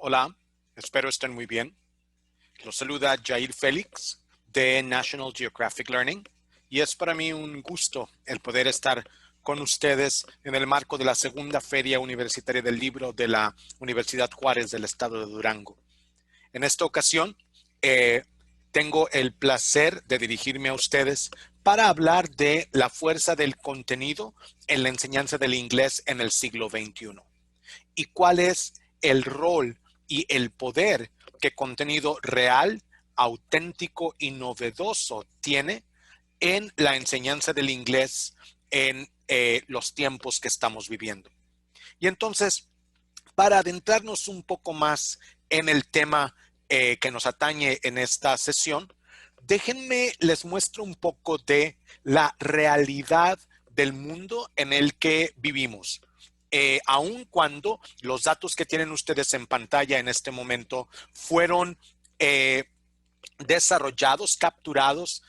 Hola, espero estén muy bien. Los saluda Jair Félix de National Geographic Learning y es para mí un gusto el poder estar con ustedes en el marco de la segunda Feria Universitaria del Libro de la Universidad Juárez del Estado de Durango. En esta ocasión, tengo el placer de dirigirme a ustedes para hablar de la fuerza del contenido en la enseñanza del inglés en el siglo XXI y cuál es el rol y el poder que contenido real, auténtico y novedoso tiene en la enseñanza del inglés en los tiempos que estamos viviendo. Y entonces, para adentrarnos un poco más en el tema que nos atañe en esta sesión, déjenme les muestro un poco de la realidad del mundo en el que vivimos. Aun cuando los datos que tienen ustedes en pantalla en este momento fueron desarrollados, capturados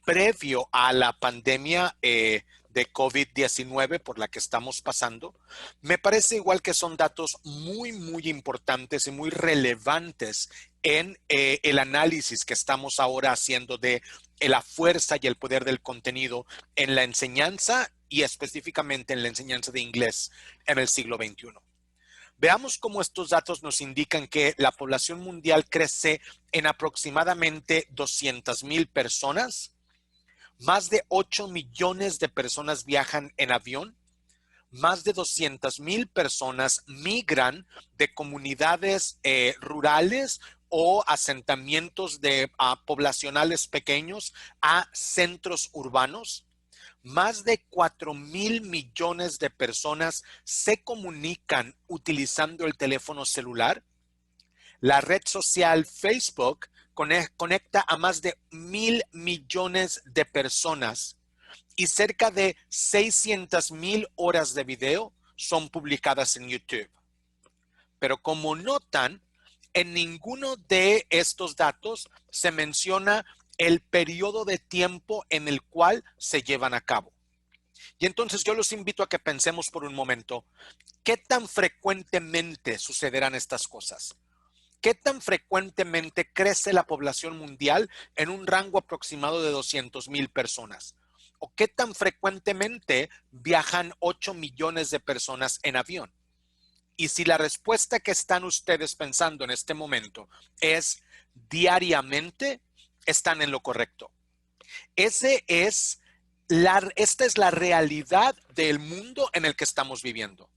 previo a la pandemia de COVID-19 por la que estamos pasando, me parece igual que son datos muy importantes y muy relevantes en el análisis que estamos ahora haciendo de la fuerza y el poder del contenido en la enseñanza y específicamente en la enseñanza de inglés en el siglo XXI. Veamos cómo estos datos nos indican que la población mundial crece en aproximadamente 200,000 personas. Más de 8 millones de personas viajan en avión. Más de 200,000 personas migran de comunidades rurales o asentamientos poblacionales pequeños a centros urbanos. Más de 4,000 millones de personas se comunican utilizando el teléfono celular. La red social Facebook conecta a más de 1,000 millones de personas y cerca de 600,000 horas de video son publicadas en YouTube. Pero como notan, en ninguno de estos datos se menciona el periodo de tiempo en el cual se llevan a cabo. Y entonces yo los invito a que pensemos por un momento, ¿qué tan frecuentemente sucederán estas cosas? ¿Qué tan frecuentemente crece la población mundial en un rango aproximado de 200,000 personas? ¿O qué tan frecuentemente viajan 8 millones de personas en avión? Y si la respuesta que están ustedes pensando en este momento es diariamente, están en lo correcto. Esta es la realidad del mundo en el que estamos viviendo.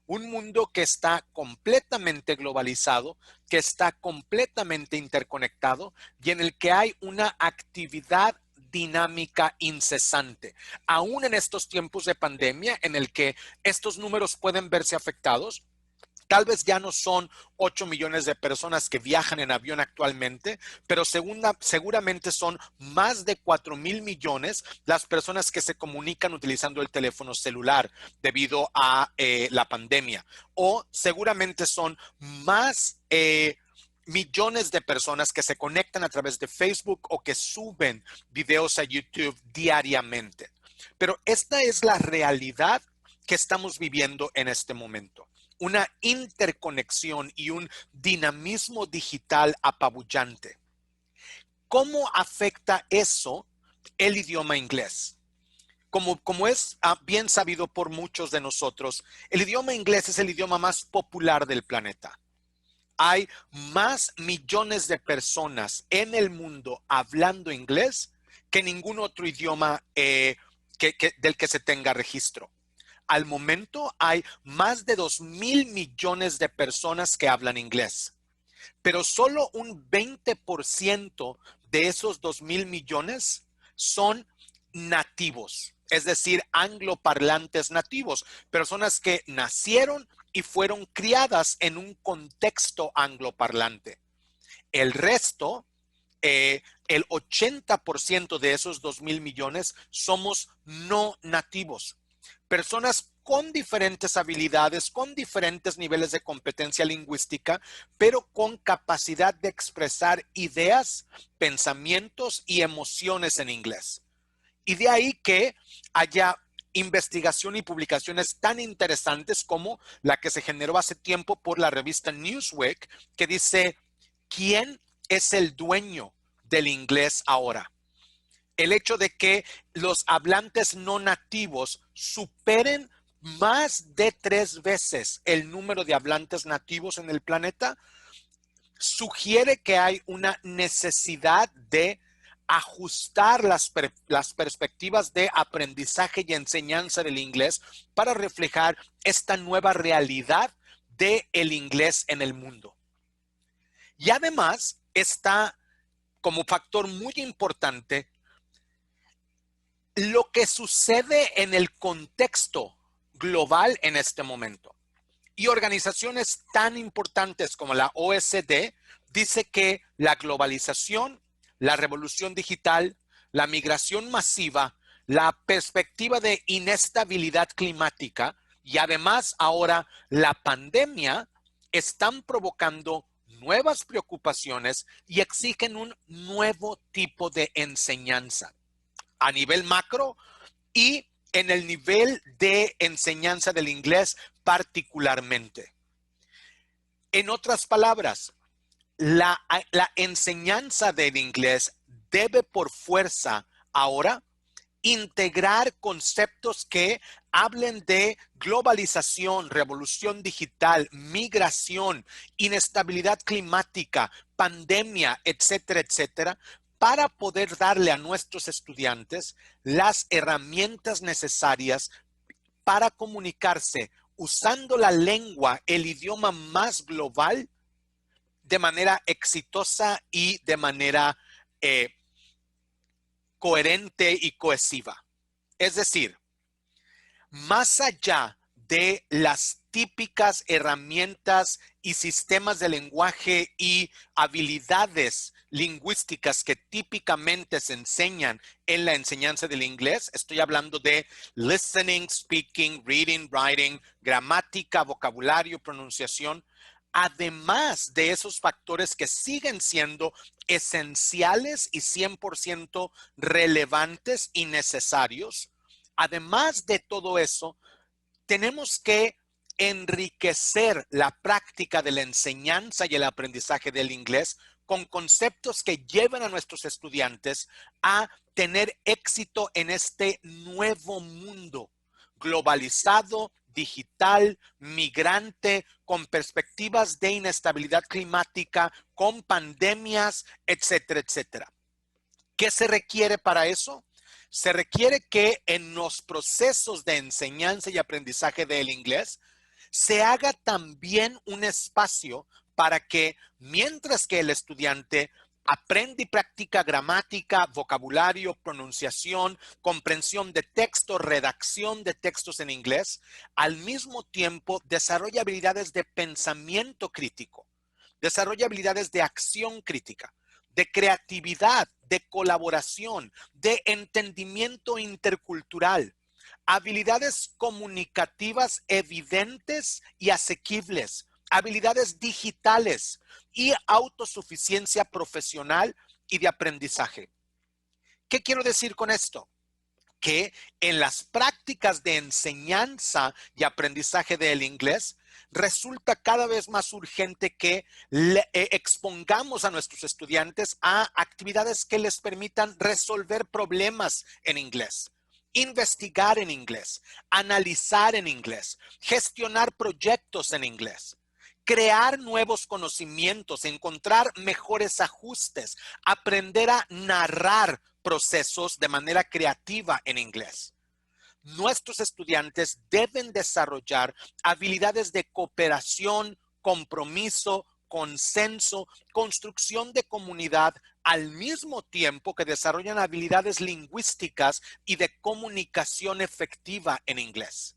Un mundo que está completamente globalizado, que está completamente interconectado y en el que hay una actividad dinámica incesante. Aún en estos tiempos de pandemia en el que estos números pueden verse afectados, tal vez ya no son 8 millones de personas que viajan en avión actualmente, pero seguramente son más de 4,000 millones las personas que se comunican utilizando el teléfono celular debido a la pandemia. O seguramente son más millones de personas que se conectan a través de Facebook o que suben videos a YouTube diariamente. Pero esta es la realidad que estamos viviendo en este momento. Una interconexión y un dinamismo digital apabullante. ¿Cómo afecta eso el idioma inglés? Como es bien sabido por muchos de nosotros, el idioma inglés es el idioma más popular del planeta. Hay más millones de personas en el mundo hablando inglés que ningún otro idioma del que se tenga registro. Al momento hay más de 2,000 millones de personas que hablan inglés, pero solo un 20% de esos 2,000 millones son nativos, es decir, angloparlantes nativos, personas que nacieron y fueron criadas en un contexto angloparlante. El resto, el 80% de esos 2,000 millones somos no nativos. Personas con diferentes habilidades, con diferentes niveles de competencia lingüística, pero con capacidad de expresar ideas, pensamientos y emociones en inglés. Y de ahí que haya investigación y publicaciones tan interesantes como la que se generó hace tiempo por la revista Newsweek, que dice, ¿quién es el dueño del inglés ahora? El hecho de que los hablantes no nativos superen más de 3 veces el número de hablantes nativos en el planeta sugiere que hay una necesidad de ajustar las perspectivas de aprendizaje y enseñanza del inglés para reflejar esta nueva realidad del inglés en el mundo. Y además está como factor muy importante lo que sucede en el contexto global en este momento. Y organizaciones tan importantes como la OECD dice que la globalización, la revolución digital, la migración masiva, la perspectiva de inestabilidad climática y además ahora la pandemia están provocando nuevas preocupaciones y exigen un nuevo tipo de enseñanza a nivel macro y en el nivel de enseñanza del inglés particularmente. En otras palabras, la enseñanza del inglés debe por fuerza ahora integrar conceptos que hablen de globalización, revolución digital, migración, inestabilidad climática, pandemia, etcétera, etcétera, para poder darle a nuestros estudiantes las herramientas necesarias para comunicarse usando la lengua, el idioma más global, de manera exitosa y de manera coherente y cohesiva. Es decir, más allá de las típicas herramientas y sistemas de lenguaje y habilidades lingüísticas que típicamente se enseñan en la enseñanza del inglés, estoy hablando de listening, speaking, reading, writing, gramática, vocabulario, pronunciación, además de esos factores que siguen siendo esenciales y 100% relevantes y necesarios. Además de todo eso, tenemos que enriquecer la práctica de la enseñanza y el aprendizaje del inglés con conceptos que lleven a nuestros estudiantes a tener éxito en este nuevo mundo globalizado, digital, migrante, con perspectivas de inestabilidad climática, con pandemias, etcétera, etcétera. ¿Qué se requiere para eso? Se requiere que en los procesos de enseñanza y aprendizaje del inglés se haga también un espacio para que mientras que el estudiante aprende y practica gramática, vocabulario, pronunciación, comprensión de texto, redacción de textos en inglés, al mismo tiempo desarrolla habilidades de pensamiento crítico, desarrolla habilidades de acción crítica, de creatividad, de colaboración, de entendimiento intercultural, habilidades comunicativas evidentes y asequibles, habilidades digitales y autosuficiencia profesional y de aprendizaje. ¿Qué quiero decir con esto? Que en las prácticas de enseñanza y aprendizaje del inglés resulta cada vez más urgente que expongamos a nuestros estudiantes a actividades que les permitan resolver problemas en inglés, investigar en inglés, analizar en inglés, gestionar proyectos en inglés, crear nuevos conocimientos, encontrar mejores ajustes, aprender a narrar procesos de manera creativa en inglés. Nuestros estudiantes deben desarrollar habilidades de cooperación, compromiso, consenso, construcción de comunidad, al mismo tiempo que desarrollan habilidades lingüísticas y de comunicación efectiva en inglés.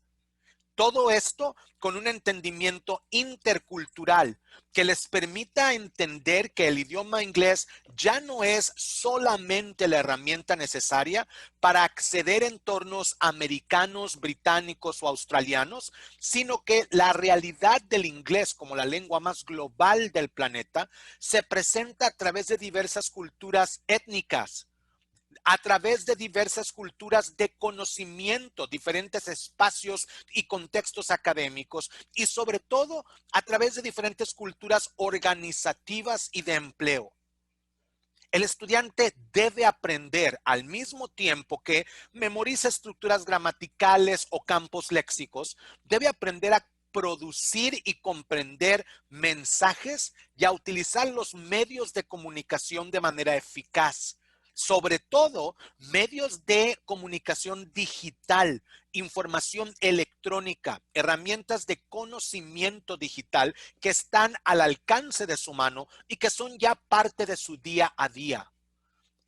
Todo esto con un entendimiento intercultural que les permita entender que el idioma inglés ya no es solamente la herramienta necesaria para acceder a entornos americanos, británicos o australianos, sino que la realidad del inglés como la lengua más global del planeta se presenta a través de diversas culturas étnicas, a través de diversas culturas de conocimiento, diferentes espacios y contextos académicos y sobre todo a través de diferentes culturas organizativas y de empleo. El estudiante debe aprender al mismo tiempo que memoriza estructuras gramaticales o campos léxicos, debe aprender a producir y comprender mensajes y a utilizar los medios de comunicación de manera eficaz. Sobre todo, medios de comunicación digital, información electrónica, herramientas de conocimiento digital que están al alcance de su mano y que son ya parte de su día a día.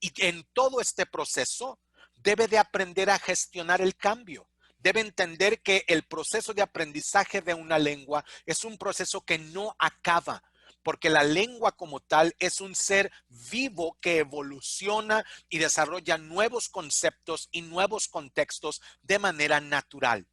Y en todo este proceso debe de aprender a gestionar el cambio. Debe entender que el proceso de aprendizaje de una lengua es un proceso que no acaba, porque la lengua como tal es un ser vivo que evoluciona y desarrolla nuevos conceptos y nuevos contextos de manera natural.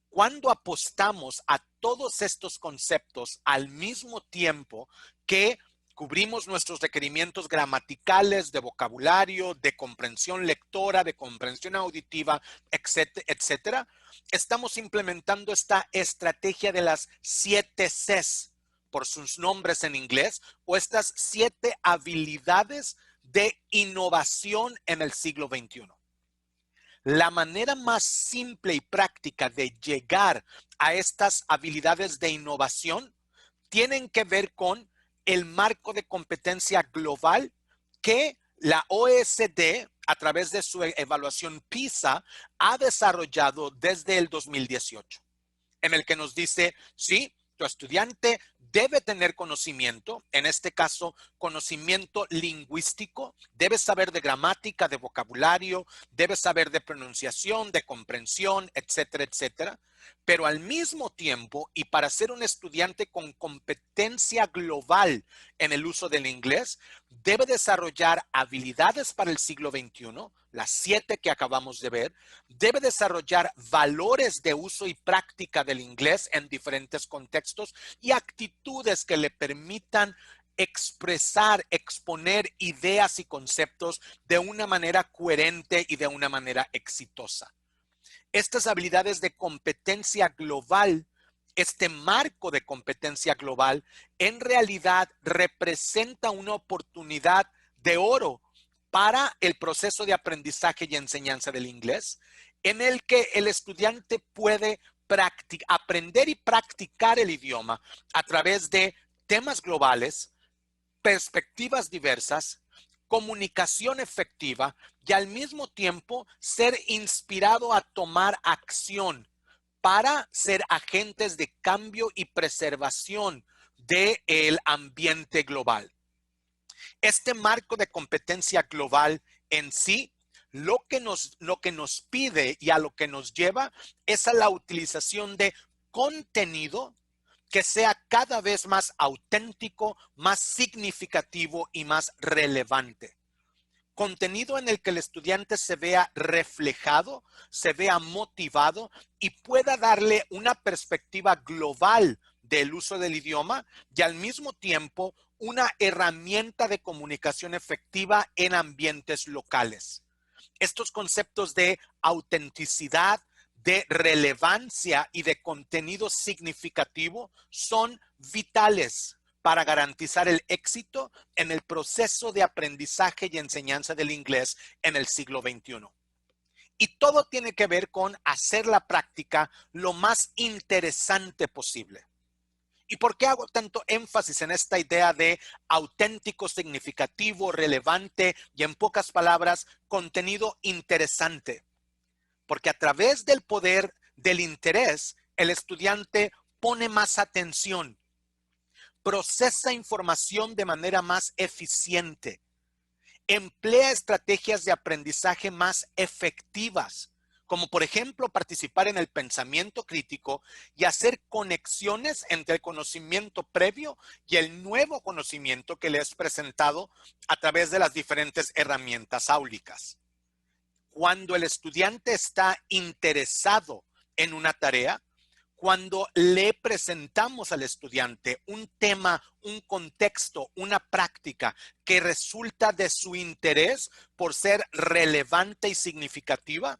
Cuando apostamos a todos estos conceptos al mismo tiempo que cubrimos nuestros requerimientos gramaticales, de vocabulario, de comprensión lectora, de comprensión auditiva, etcétera, etcétera, estamos implementando esta estrategia de las 7 Cs, por sus nombres en inglés, o estas 7 habilidades de innovación en el siglo XXI. La manera más simple y práctica de llegar a estas habilidades de innovación tienen que ver con el marco de competencia global que la OECD, a través de su evaluación PISA, ha desarrollado desde el 2018, en el que nos dice, sí, tu estudiante debe tener conocimiento, en este caso, conocimiento lingüístico, debe saber de gramática, de vocabulario, debe saber de pronunciación, de comprensión, etcétera, etcétera. Pero al mismo tiempo, y para ser un estudiante con competencia global en el uso del inglés, debe desarrollar habilidades para el siglo XXI, las 7 que acabamos de ver, debe desarrollar valores de uso y práctica del inglés en diferentes contextos y actitudes que le permitan expresar, exponer ideas y conceptos de una manera coherente y de una manera exitosa. Estas habilidades de competencia global, este marco de competencia global, en realidad representa una oportunidad de oro para el proceso de aprendizaje y enseñanza del inglés, en el que el estudiante puede aprender y practicar el idioma a través de temas globales, perspectivas diversas, comunicación efectiva y al mismo tiempo ser inspirado a tomar acción para ser agentes de cambio y preservación del ambiente global. Este marco de competencia global en sí, lo que nos pide y a lo que nos lleva es a la utilización de contenido que sea cada vez más auténtico, más significativo y más relevante. Contenido en el que el estudiante se vea reflejado, se vea motivado y pueda darle una perspectiva global del uso del idioma y al mismo tiempo una herramienta de comunicación efectiva en ambientes locales. Estos conceptos de autenticidad, de relevancia y de contenido significativo son vitales para garantizar el éxito en el proceso de aprendizaje y enseñanza del inglés en el siglo XXI. Y todo tiene que ver con hacer la práctica lo más interesante posible. ¿Y por qué hago tanto énfasis en esta idea de auténtico, significativo, relevante y, en pocas palabras, contenido interesante? Porque a través del poder del interés, el estudiante pone más atención, procesa información de manera más eficiente, emplea estrategias de aprendizaje más efectivas, como por ejemplo participar en el pensamiento crítico y hacer conexiones entre el conocimiento previo y el nuevo conocimiento que le es presentado a través de las diferentes herramientas áulicas. Cuando el estudiante está interesado en una tarea, cuando le presentamos al estudiante un tema, un contexto, una práctica que resulta de su interés por ser relevante y significativa,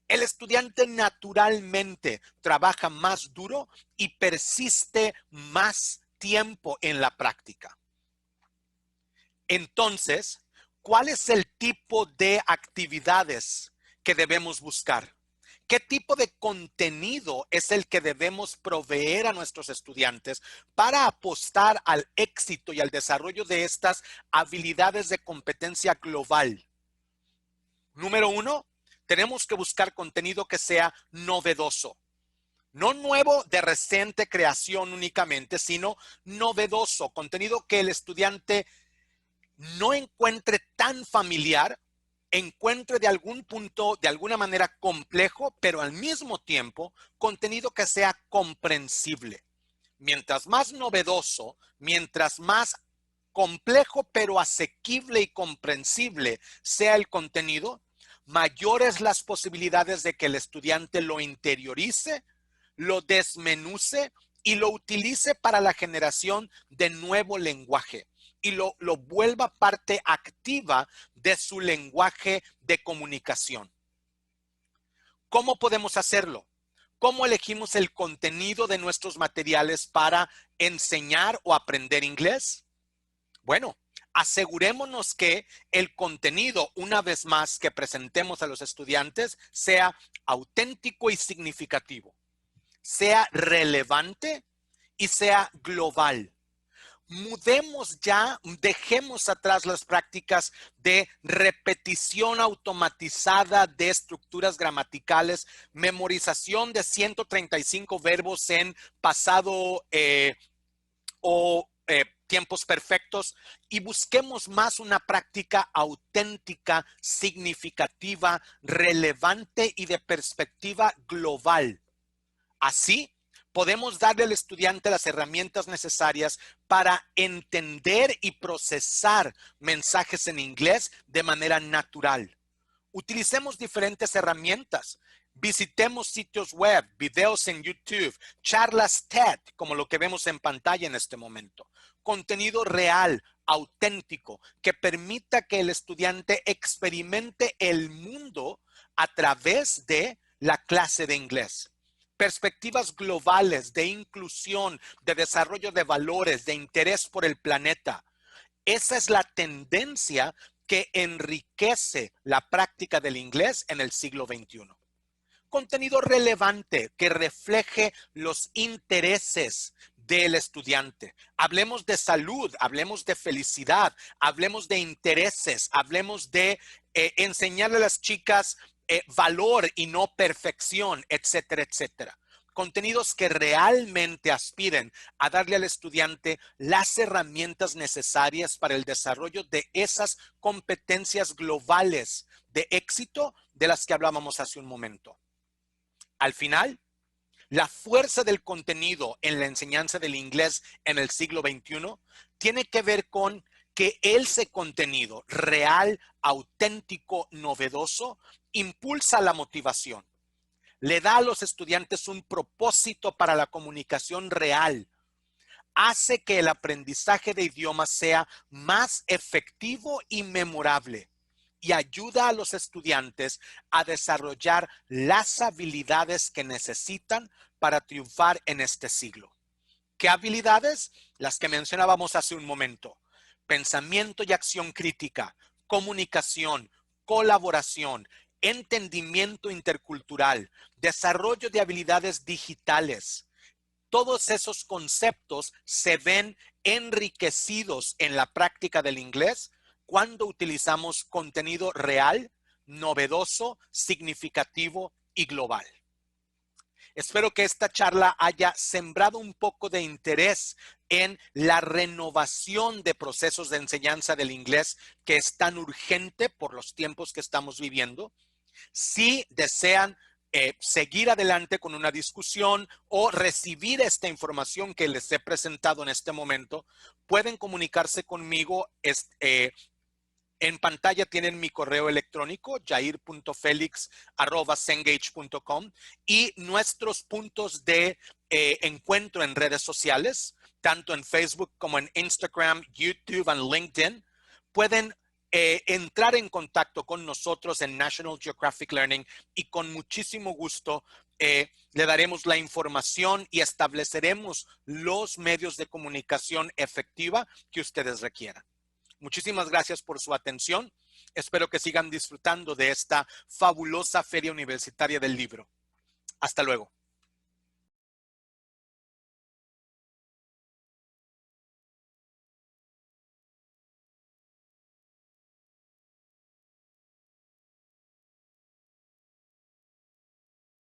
el estudiante naturalmente trabaja más duro y persiste más tiempo en la práctica. Entonces, ¿cuál es el tipo de actividades que debemos buscar? ¿Qué tipo de contenido es el que debemos proveer a nuestros estudiantes para apostar al éxito y al desarrollo de estas habilidades de competencia global? Número uno, tenemos que buscar contenido que sea novedoso. No nuevo de reciente creación únicamente, sino novedoso, contenido que el estudiante no encuentre tan familiar, encuentre de algún punto, de alguna manera complejo, pero al mismo tiempo contenido que sea comprensible. Mientras más novedoso, mientras más complejo pero asequible y comprensible sea el contenido, mayores las posibilidades de que el estudiante lo interiorice, lo desmenuce y lo utilice para la generación de nuevo lenguaje y lo vuelva parte activa de su lenguaje de comunicación. ¿Cómo podemos hacerlo? ¿Cómo elegimos el contenido de nuestros materiales para enseñar o aprender inglés? Bueno, asegurémonos que el contenido, una vez más, que presentemos a los estudiantes sea auténtico y significativo, sea relevante y sea global. Mudemos ya, dejemos atrás las prácticas de repetición automatizada de estructuras gramaticales, memorización de 135 verbos en pasado o tiempos perfectos y busquemos más una práctica auténtica, significativa, relevante y de perspectiva global. Así, podemos darle al estudiante las herramientas necesarias para entender y procesar mensajes en inglés de manera natural. Utilicemos diferentes herramientas. Visitemos sitios web, videos en YouTube, charlas TED, como lo que vemos en pantalla en este momento. Contenido real, auténtico, que permita que el estudiante experimente el mundo a través de la clase de inglés. Perspectivas globales de inclusión, de desarrollo de valores, de interés por el planeta. Esa es la tendencia que enriquece la práctica del inglés en el siglo XXI. Contenido relevante que refleje los intereses del estudiante. Hablemos de salud, hablemos de felicidad, hablemos de intereses, hablemos de enseñarle a las chicas valor y no perfección, etcétera, etcétera. Contenidos que realmente aspiren a darle al estudiante las herramientas necesarias para el desarrollo de esas competencias globales de éxito de las que hablábamos hace un momento. Al final, la fuerza del contenido en la enseñanza del inglés en el siglo XXI tiene que ver con que ese contenido real, auténtico, novedoso, impulsa la motivación. Le da a los estudiantes un propósito para la comunicación real. Hace que el aprendizaje de idiomas sea más efectivo y memorable y ayuda a los estudiantes a desarrollar las habilidades que necesitan para triunfar en este siglo. ¿Qué habilidades? Las que mencionábamos hace un momento. Pensamiento y acción crítica, comunicación, colaboración, entendimiento intercultural, desarrollo de habilidades digitales. Todos esos conceptos se ven enriquecidos en la práctica del inglés cuando utilizamos contenido real, novedoso, significativo y global. Espero que esta charla haya sembrado un poco de interés en la renovación de procesos de enseñanza del inglés que es tan urgente por los tiempos que estamos viviendo. Si desean seguir adelante con una discusión o recibir esta información que les he presentado en este momento, pueden comunicarse conmigo. En pantalla tienen mi correo electrónico, jair.felix@cengage.com, y nuestros puntos de encuentro en redes sociales, tanto en Facebook como en Instagram, YouTube y LinkedIn. Pueden entrar en contacto con nosotros en National Geographic Learning y con muchísimo gusto le daremos la información y estableceremos los medios de comunicación efectiva que ustedes requieran. Muchísimas gracias por su atención. Espero que sigan disfrutando de esta fabulosa Feria Universitaria del Libro. Hasta luego.